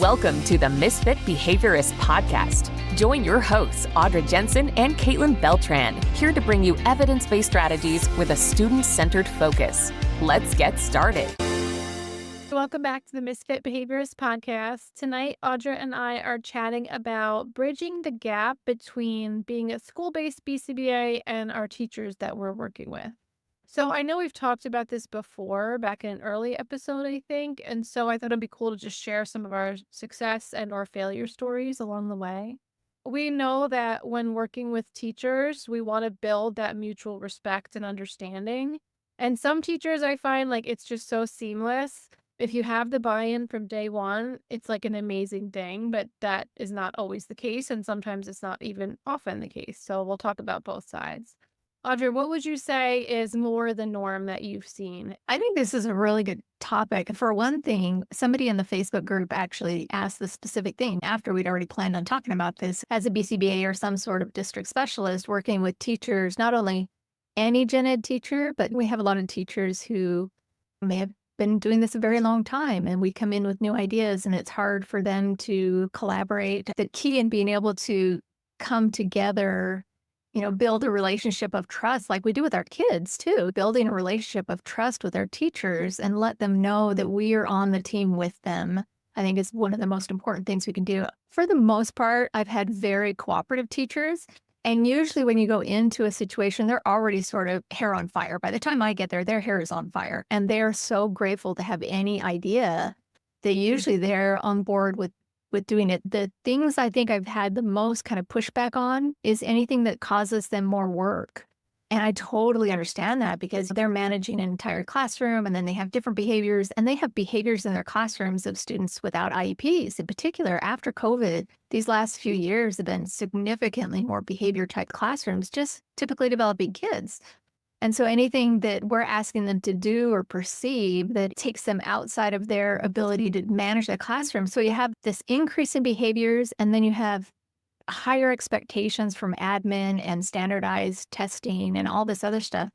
Welcome to the Misfit Behaviorists podcast. Join your hosts, Audra Jensen and Caitlin Beltran, here to bring you evidence-based strategies with a student-centered focus. Let's get started. Welcome back to the Misfit Behaviorists podcast. Tonight, Audra and I are chatting about bridging the gap between being a school-based BCBA and our teachers that we're working with. So I know we've talked about this before, back in an early episode, I think, and so I thought it'd be cool to just share some of our success and our failure stories along the way. We know that when working with teachers, we want to build that mutual respect and understanding. And some teachers, I find like it's just so seamless. If you have the buy-in from day one, it's like an amazing thing, but that is not always the case, and sometimes it's not even often the case. So we'll talk about both sides. Audrey, what would you say is more the norm that you've seen? I think this is a really good topic. For one thing, somebody in the Facebook group actually asked the specific thing after we'd already planned on talking about this. As a BCBA or some sort of district specialist working with teachers, not only any gen ed teacher, but we have a lot of teachers who may have been doing this a very long time, and we come in with new ideas and it's hard for them to collaborate. The key in being able to come together, build a relationship of trust like we do with our kids too, building a relationship of trust with our teachers and let them know that we are on the team with them, I think is one of the most important things we can do. For the most part, I've had very cooperative teachers. And usually when you go into a situation, they're already sort of hair on fire. By the time I get there, their hair is on fire. And they're so grateful to have any idea that usually they're on board with doing it. The things I think I've had the most kind of pushback on is anything that causes them more work. And I totally understand that because they're managing an entire classroom and then they have different behaviors, and they have behaviors in their classrooms of students without IEPs. In particular, after COVID, these last few years have been significantly more behavior type classrooms, just typically developing kids. And so anything that we're asking them to do or perceive that takes them outside of their ability to manage the classroom. So you have this increase in behaviors, and then you have higher expectations from admin and standardized testing and all this other stuff.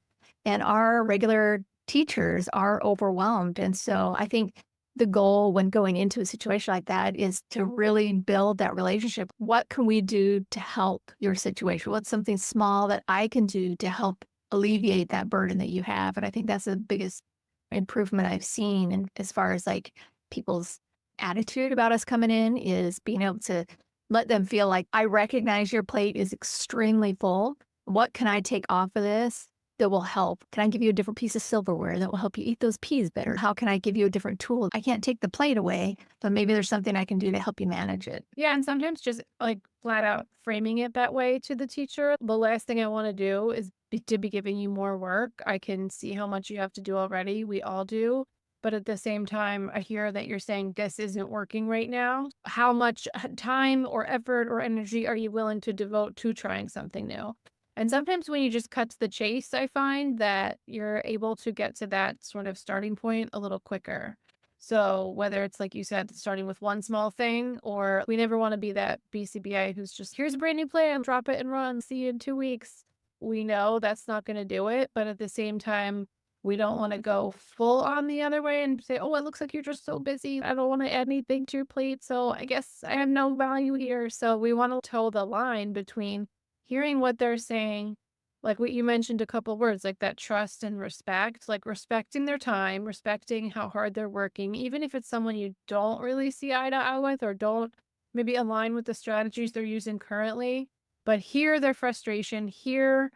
And our regular teachers are overwhelmed. And so I think the goal when going into a situation like that is to really build that relationship. What can we do to help your situation? What's something small that I can do to help alleviate that burden that you have? And I think that's the biggest improvement I've seen. And as far as like people's attitude about us coming in is being able to let them feel like, I recognize your plate is extremely full. What can I take off of this that will help? Can I give you a different piece of silverware that will help you eat those peas better? How can I give you a different tool? I can't take the plate away, but maybe there's something I can do to help you manage it. Yeah, and sometimes just like flat out framing it that way to the teacher. The last thing I want to do is to be giving you more work. I can see how much you have to do already. We all do. But at the same time, I hear that you're saying this isn't working right now. How much time or effort or energy are you willing to devote to trying something new? And sometimes when you just cut to the chase, I find that you're able to get to that sort of starting point a little quicker. So whether it's like you said, starting with one small thing, or we never want to be that BCBA who's just, here's a brand new plan, drop it and run, see you in 2 weeks. We know that's not going to do it. But at the same time, we don't want to go full on the other way and say, oh, it looks like you're just so busy. I don't want to add anything to your plate. So I guess I have no value here. So we want to toe the line between hearing what they're saying, like what you mentioned, a couple words like that trust and respect, like respecting their time, respecting how hard they're working, even if it's someone you don't really see eye to eye with or don't maybe align with the strategies they're using currently, but hear their frustration, hear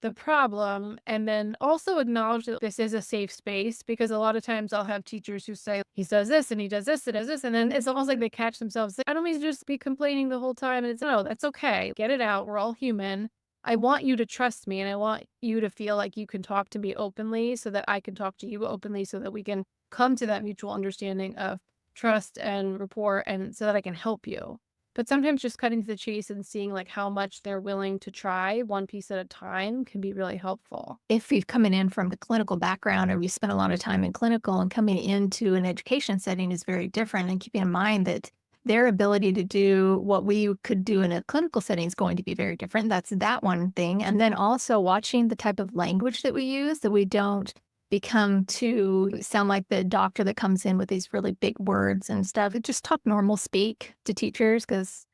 the problem, and then also acknowledge that this is a safe space, because a lot of times I'll have teachers who say, he does this and he does this and does this. And then it's almost like they catch themselves. I don't mean to just be complaining the whole time. And it's no, that's okay. Get it out. We're all human. I want you to trust me, and I want you to feel like you can talk to me openly so that I can talk to you openly so that we can come to that mutual understanding of trust and rapport, and so that I can help you. But sometimes just cutting to the chase and seeing like how much they're willing to try one piece at a time can be really helpful. If you've coming in from the clinical background or you spent a lot of time in clinical, and coming into an education setting is very different, and keeping in mind that their ability to do what we could do in a clinical setting is going to be very different. That's that one thing. And then also watching the type of language that we use, that we don't become to sound like the doctor that comes in with these really big words and stuff. Just talk normal speak to teachers because,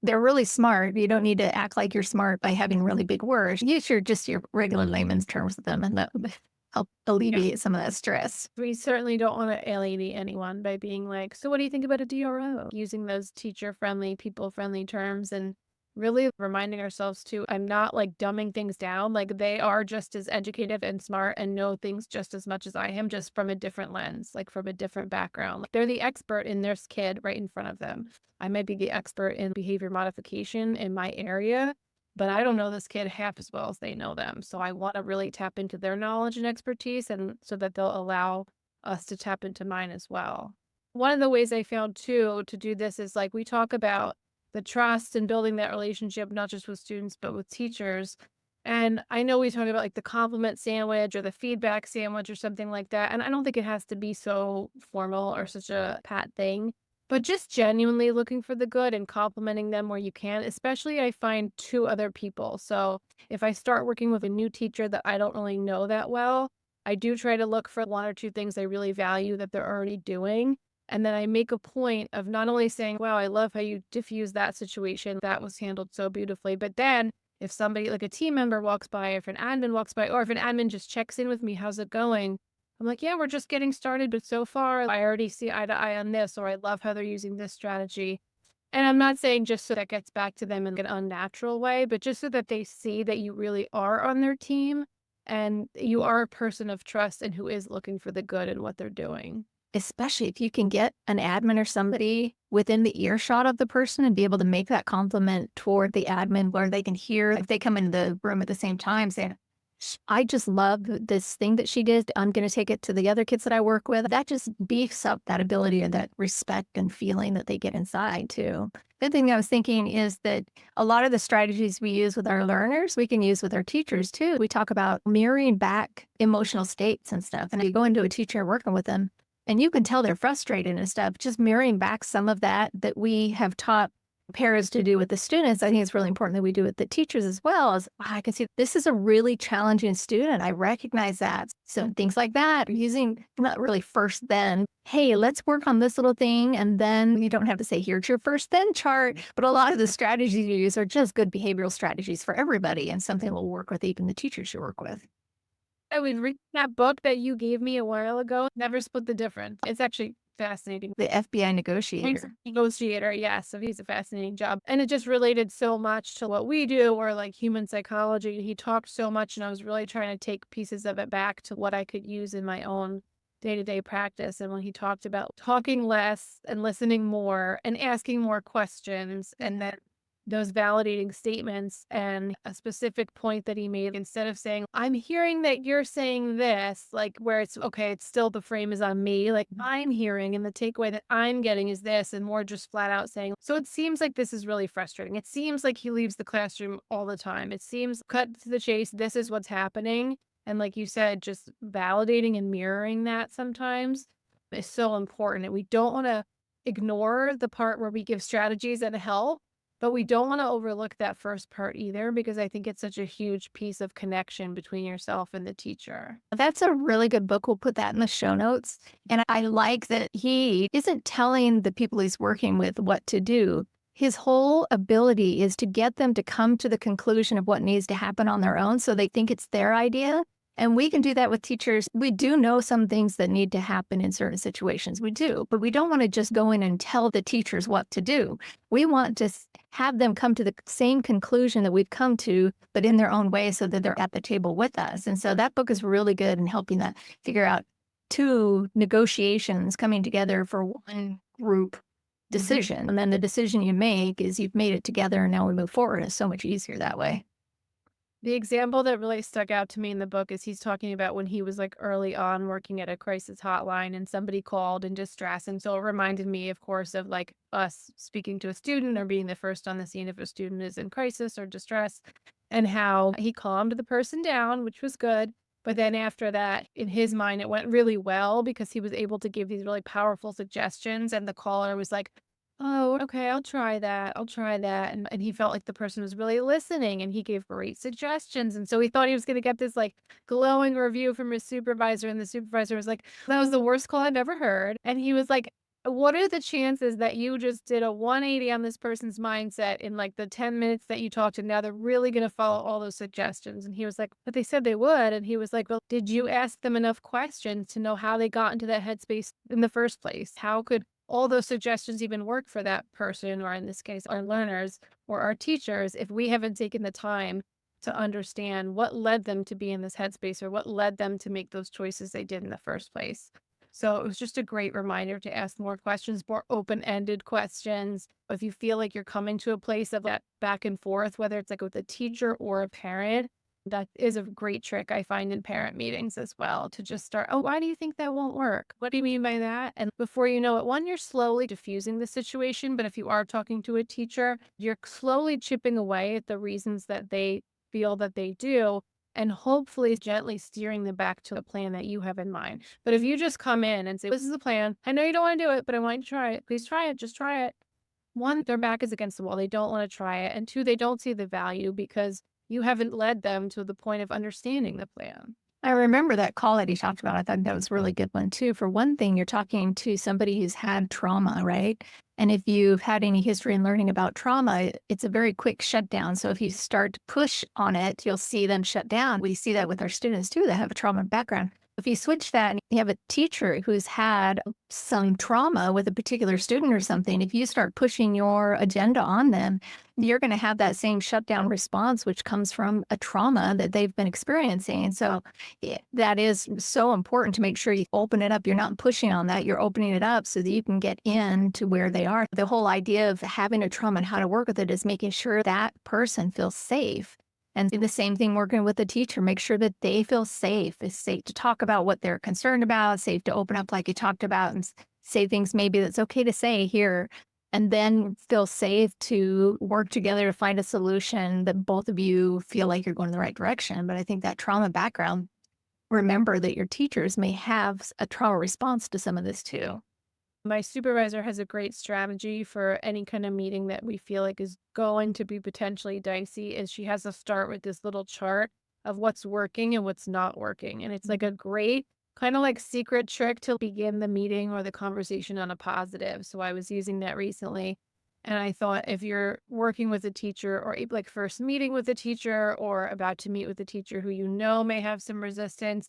they're really smart. You don't need to act like you're smart by having really big words. Use your regular layman's terms with them, and that would help alleviate some of that stress. We certainly don't want to alienate anyone by being like, so what do you think about a DRO? Using those teacher-friendly, people-friendly terms and really reminding ourselves too, I'm not like dumbing things down. Like they are just as educated and smart and know things just as much as I am, just from a different lens, like from a different background. Like, they're the expert in this kid right in front of them. I might be the expert in behavior modification in my area, but I don't know this kid half as well as they know them. So I want to really tap into their knowledge and expertise, and so that they'll allow us to tap into mine as well. One of the ways I found too to do this is like we talk about the trust and building that relationship, not just with students, but with teachers. And I know we talk about like the compliment sandwich or the feedback sandwich or something like that. And I don't think it has to be so formal or such a pat thing, but just genuinely looking for the good and complimenting them where you can, especially I find to other people. So if I start working with a new teacher that I don't really know that well, I do try to look for one or two things I really value that they're already doing. And then I make a point of not only saying, wow, I love how you diffuse that situation. That was handled so beautifully. But then if somebody like a team member walks by, if an admin walks by, or if an admin just checks in with me, how's it going? I'm like, yeah, we're just getting started. But so far, I already see eye to eye on this, or I love how they're using this strategy. And I'm not saying just so that gets back to them in an unnatural way, but just so that they see that you really are on their team and you are a person of trust and who is looking for the good in what they're doing. Especially if you can get an admin or somebody within the earshot of the person and be able to make that compliment toward the admin where they can hear if they come into the room at the same time saying, I just love this thing that she did. I'm going to take it to the other kids that I work with. That just beefs up that ability and that respect and feeling that they get inside too. The thing I was thinking is that a lot of the strategies we use with our learners, we can use with our teachers too. We talk about mirroring back emotional states and stuff. And you go into a teacher working with them, and you can tell they're frustrated and stuff, just mirroring back some of that we have taught parents to do with the students. I think it's really important that we do it with the teachers as well. As I can see, this is a really challenging student. I recognize that. So things like that, using not really first then, hey, let's work on this little thing. And then you don't have to say, here's your first then chart. But a lot of the strategies you use are just good behavioral strategies for everybody and something that will work with even the teachers you work with. I was reading that book that you gave me a while ago, Never Split the Difference. It's actually fascinating. The FBI negotiator. Negotiator, yeah. So he's a fascinating job. And it just related so much to what we do or like human psychology. He talked so much, and I was really trying to take pieces of it back to what I could use in my own day-to-day practice. And when he talked about talking less and listening more and asking more questions, and then those validating statements, and a specific point that he made, instead of saying, I'm hearing that you're saying this, like where it's okay, it's still the frame is on me, like I'm hearing and the takeaway that I'm getting is this, and more just flat out saying, so it seems like this is really frustrating. It seems like he leaves the classroom all the time. It seems, cut to the chase, this is what's happening. And like you said, just validating and mirroring that sometimes is so important. And we don't want to ignore the part where we give strategies and help, but we don't want to overlook that first part either, because I think it's such a huge piece of connection between yourself and the teacher. That's a really good book. We'll put that in the show notes. And I like that he isn't telling the people he's working with what to do. His whole ability is to get them to come to the conclusion of what needs to happen on their own, so they think it's their idea. And we can do that with teachers. We do know some things that need to happen in certain situations. We do, but we don't want to just go in and tell the teachers what to do. We want to have them come to the same conclusion that we've come to, but in their own way, so that they're at the table with us. And so that book is really good in helping that figure out two negotiations coming together for one group decision. And then the decision you make is you've made it together, and now we move forward. It's so much easier that way. The example that really stuck out to me in the book is he's talking about when he was like early on working at a crisis hotline and somebody called in distress. And so it reminded me, of course, of like us speaking to a student or being the first on the scene if a student is in crisis or distress, and how he calmed the person down, which was good. But then after that, in his mind, it went really well because he was able to give these really powerful suggestions. And the caller was like, Oh, okay, I'll try that. I'll try that. And he felt like the person was really listening and he gave great suggestions. And so he thought he was going to get this like glowing review from his supervisor. And the supervisor was like, that was the worst call I've ever heard. And he was like, what are the chances that you just did a 180 on this person's mindset in like the 10 minutes that you talked to? Now they're really going to follow all those suggestions. And he was like, but they said they would. And he was like, well, did you ask them enough questions to know how they got into that headspace in the first place? How could all those suggestions even work for that person, or in this case, our learners or our teachers, if we haven't taken the time to understand what led them to be in this headspace or what led them to make those choices they did in the first place. So it was just a great reminder to ask more questions, more open-ended questions. If you feel like you're coming to a place of that back and forth, whether it's like with a teacher or a parent, that is a great trick I find in parent meetings as well, to just start, oh, why do you think that won't work? What do you mean by that? And before you know it, one, you're slowly diffusing the situation. But if you are talking to a teacher, you're slowly chipping away at the reasons that they feel that they do, and hopefully gently steering them back to a plan that you have in mind. But if you just come in and say, this is the plan, I know you don't want to do it, but I want you to try it. Please try it. Just try it. One, their back is against the wall. They don't want to try it. And two, they don't see the value because you haven't led them to the point of understanding the plan. I remember that call that he talked about. I thought that was a really good one too. For one thing, you're talking to somebody who's had trauma, right? And if you've had any history in learning about trauma, it's a very quick shutdown. So if you start to push on it, you'll see them shut down. We see that with our students too that have a trauma background. If you switch that and you have a teacher who's had some trauma with a particular student or something, if you start pushing your agenda on them, you're going to have that same shutdown response, which comes from a trauma that they've been experiencing. And so that is so important to make sure you open it up. You're not pushing on that. You're opening it up so that you can get into where they are. The whole idea of having a trauma and how to work with it is making sure that person feels safe. And the same thing working with the teacher, make sure that they feel safe. It's safe to talk about what they're concerned about, safe to open up like you talked about and say things maybe that's okay to say here, and then feel safe to work together to find a solution that both of you feel like you're going in the right direction. But I think that trauma background, remember that your teachers may have a trauma response to some of this too. My supervisor has a great strategy for any kind of meeting that we feel like is going to be potentially dicey, is she has us start with this little chart of what's working and what's not working. And it's like a great kind of like secret trick to begin the meeting or the conversation on a positive. So I was using that recently. And I thought, if you're working with a teacher or like first meeting with a teacher or about to meet with a teacher who you know may have some resistance,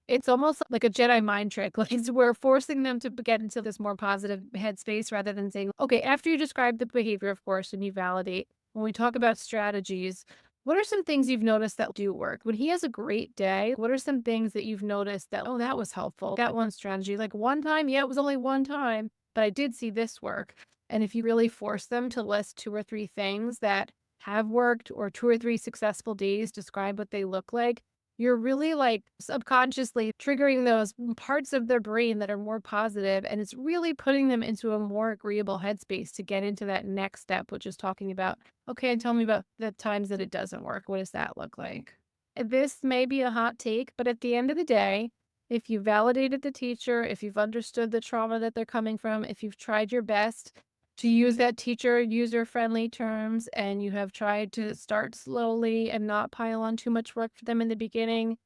it's almost like a Jedi mind trick. Like we're forcing them to get into this more positive headspace rather than saying, okay, after you describe the behavior, of course, and you validate, when we talk about strategies, what are some things you've noticed that do work? When he has a great day, what are some things that you've noticed that, oh, that was helpful? That one strategy, like one time, yeah, it was only one time, but I did see this work. And if you really force them to list 2 or 3 things that have worked or 2 or 3 successful days, describe what they look like, you're really like subconsciously triggering those parts of their brain that are more positive, and it's really putting them into a more agreeable headspace to get into that next step, which is talking about, okay, tell me about the times that it doesn't work. What does that look like? This may be a hot take, but at the end of the day, if you validated the teacher, if you've understood the trauma that they're coming from, if you've tried your best to use that teacher user-friendly terms, and you have tried to start slowly and not pile on too much work for them in the beginning,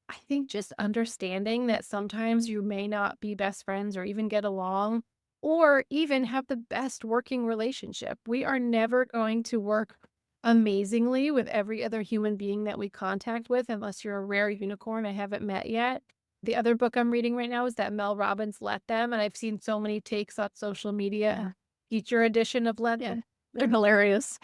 I think just understanding that sometimes you may not be best friends or even get along or even have the best working relationship. We are never going to work amazingly with every other human being that we contact with, unless you're a rare unicorn I haven't met yet. The other book I'm reading right now is that Mel Robbins' Let Them, and I've seen so many takes on social media. Teacher edition of Let Them. They're hilarious.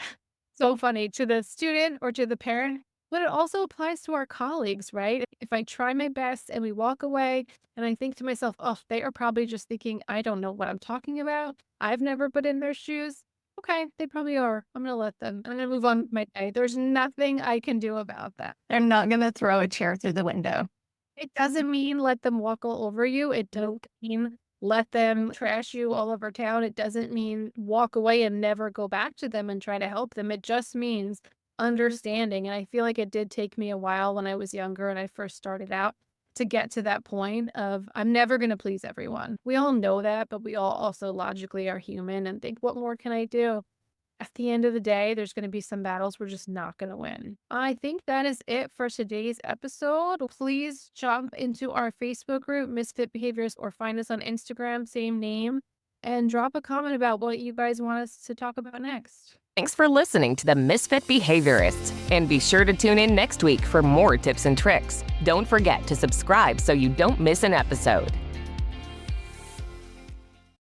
So funny to the student or to the parent, but it also applies to our colleagues, right? If I try my best and we walk away and I think to myself, oh, they are probably just thinking, I don't know what I'm talking about. I've never been in their shoes. Okay, they probably are. I'm going to let them. I'm going to move on with my day. There's nothing I can do about that. They're not going to throw a chair through the window. It doesn't mean let them walk all over you. It doesn't mean let them trash you all over town. It doesn't mean walk away and never go back to them and try to help them. It just means understanding. And I feel like it did take me a while when I was younger and I first started out to get to that point of I'm never going to please everyone. We all know that, but we all also logically are human and think, what more can I do? At the end of the day, there's going to be some battles we're just not going to win. I think that is it for today's episode. Please jump into our Facebook group, Misfit Behaviorists, or find us on Instagram, same name, and drop a comment about what you guys want us to talk about next. Thanks for listening to the Misfit Behaviorists, and be sure to tune in next week for more tips and tricks. Don't forget to subscribe so you don't miss an episode.